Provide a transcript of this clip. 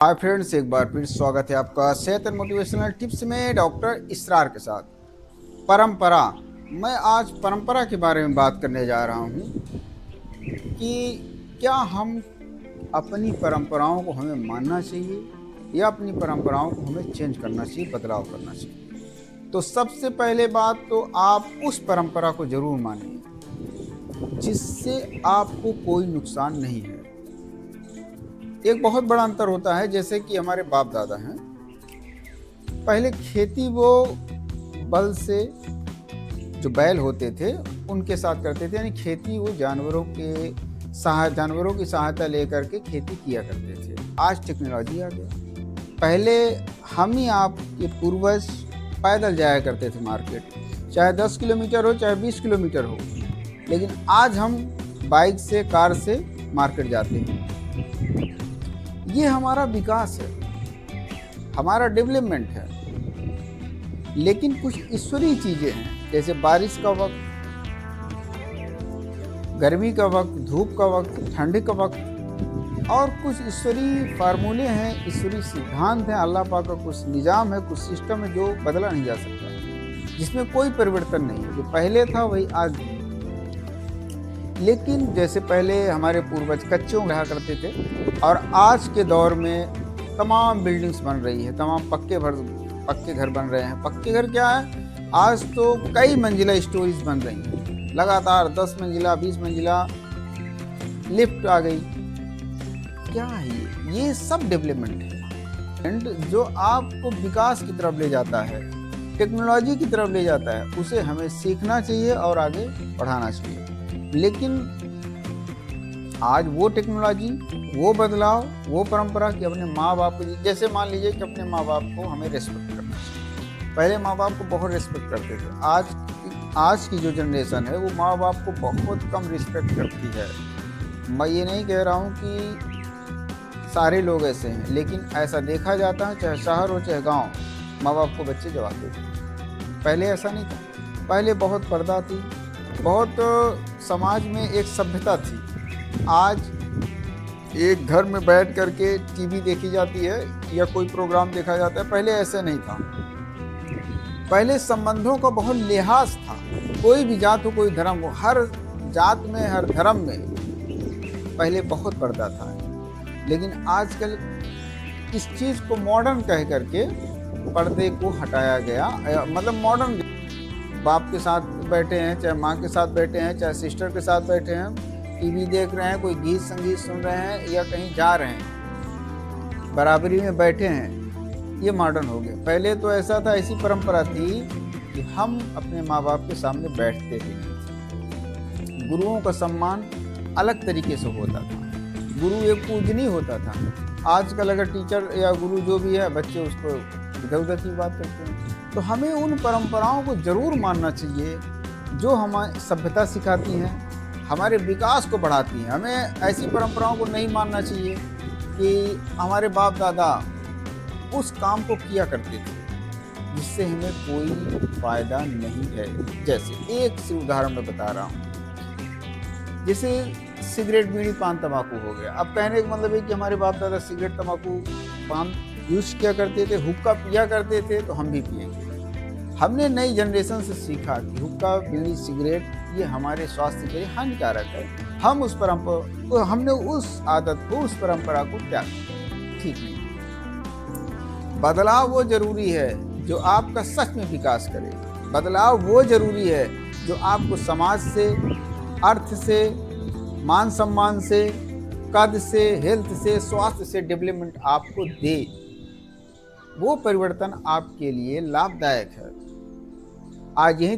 Hi friends, एक बार फिर स्वागत है आपका सेहत एंड मोटिवेशनल टिप्स में डॉक्टर इसरार के साथ। परंपरा। मैं आज परंपरा के बारे में बात करने जा रहा हूँ कि क्या हम अपनी परंपराओं को हमें मानना चाहिए या अपनी परंपराओं को हमें चेंज करना चाहिए, बदलाव करना चाहिए। तो सबसे पहले बात तो आप उस परंपरा को जरूर मानिए जिससे आपको कोई नुकसान नहीं है। एक बहुत बड़ा अंतर होता है, जैसे कि हमारे बाप दादा हैं, पहले खेती वो बल से, जो बैल होते थे उनके साथ करते थे, यानी खेती वो जानवरों की सहायता लेकर के खेती किया करते थे। आज टेक्नोलॉजी आ गया। पहले हम ही आपके पूर्वज पैदल जाया करते थे मार्केट, चाहे 10 किलोमीटर हो चाहे 20 किलोमीटर हो, लेकिन आज हम बाइक से, कार से मार्केट जाते हैं। ये हमारा विकास है, हमारा डेवलपमेंट है। लेकिन कुछ ईश्वरीय चीजें हैं, जैसे बारिश का वक्त, गर्मी का वक्त, धूप का वक्त, ठंडी का वक्त, और कुछ ईश्वरीय फार्मूले हैं, ईश्वरीय सिद्धांत हैं, अल्लाह पाक का कुछ निजाम है, कुछ सिस्टम है जो बदला नहीं जा सकता, जिसमें कोई परिवर्तन नहीं है। जो पहले था वही आज भी। लेकिन जैसे पहले हमारे पूर्वज कच्चों में रहा करते थे और आज के दौर में तमाम बिल्डिंग्स बन रही है, तमाम पक्के घर बन रहे हैं। पक्के घर क्या है, आज तो कई मंजिला स्टोरीज बन रही हैं, लगातार 10 मंजिला 20 मंजिला, लिफ्ट आ गई। क्या है ये सब डेवलपमेंट है, एंड जो आपको विकास की तरफ ले जाता है, टेक्नोलॉजी की तरफ ले जाता है, उसे हमें सीखना चाहिए और आगे बढ़ाना चाहिए। लेकिन आज वो टेक्नोलॉजी, वो बदलाव, वो परंपरा कि अपने माँ बाप को, जैसे मान लीजिए कि अपने माँ बाप को हमें रिस्पेक्ट करना चाहिए। पहले माँ बाप को बहुत रिस्पेक्ट करते थे। आज की जो जनरेशन है वो माँ बाप को बहुत कम रिस्पेक्ट करती है। मैं ये नहीं कह रहा हूँ कि सारे लोग ऐसे हैं, लेकिन ऐसा देखा जाता है, चाहे शहर हो चाहे गाँव, माँ बाप को बच्चे जवाब देते हैं। पहले ऐसा नहीं था। पहले बहुत पर्दा थी, बहुत समाज में एक सभ्यता थी। आज एक घर में बैठ करके टीवी देखी जाती है या कोई प्रोग्राम देखा जाता है, पहले ऐसे नहीं था। पहले संबंधों का बहुत लिहाज था, कोई भी जात हो, कोई धर्म हो, हर जात में, हर धर्म में पहले बहुत पर्दा था। लेकिन आजकल इस चीज़ को मॉडर्न कह करके पर्दे को हटाया गया। मतलब मॉडर्न, बाप के साथ बैठे हैं, चाहे माँ के साथ बैठे हैं, चाहे सिस्टर के साथ बैठे हैं, टीवी देख रहे हैं, कोई गीत संगीत सुन रहे हैं या कहीं जा रहे हैं, बराबरी में बैठे हैं, ये मॉडर्न हो गया। पहले तो ऐसा था, ऐसी परंपरा थी कि हम अपने माँ बाप के सामने बैठते थे। गुरुओं का सम्मान अलग तरीके से होता था, गुरु एक पूजनीय होता था। आजकल अगर टीचर या गुरु जो भी है, बच्चे उसको इधर उधर की बात करते हैं। तो हमें उन परंपराओं को जरूर मानना चाहिए जो हमारी सभ्यता सिखाती हैं, हमारे विकास को बढ़ाती हैं। हमें ऐसी परंपराओं को नहीं मानना चाहिए कि हमारे बाप दादा उस काम को किया करते थे जिससे हमें कोई फायदा नहीं है। जैसे एक से उदाहरण मैं बता रहा हूँ, जैसे सिगरेट, बीड़ी, पान, तंबाकू हो गया। अब कहने का मतलब है कि हमारे बाप दादा सिगरेट, तंबाकू, पान यूज किया करते थे, हुक्का पिया करते थे, तो हम भी पिएंगे। हमने नई जनरेशन से सीखा कि हुक्का, बीड़ी, सिगरेट ये हमारे स्वास्थ्य के लिए हानिकारक है। हमने उस आदत को, उस परंपरा को त्याग दिया। ठीक नहीं। बदलाव वो जरूरी है जो आपका सच में विकास करे। बदलाव वो जरूरी है जो आपको समाज से, अर्थ से, मान सम्मान से, कद से, हेल्थ से, स्वास्थ्य से डेवलपमेंट आपको दे। वो परिवर्तन आपके लिए लाभदायक है। आज यहीं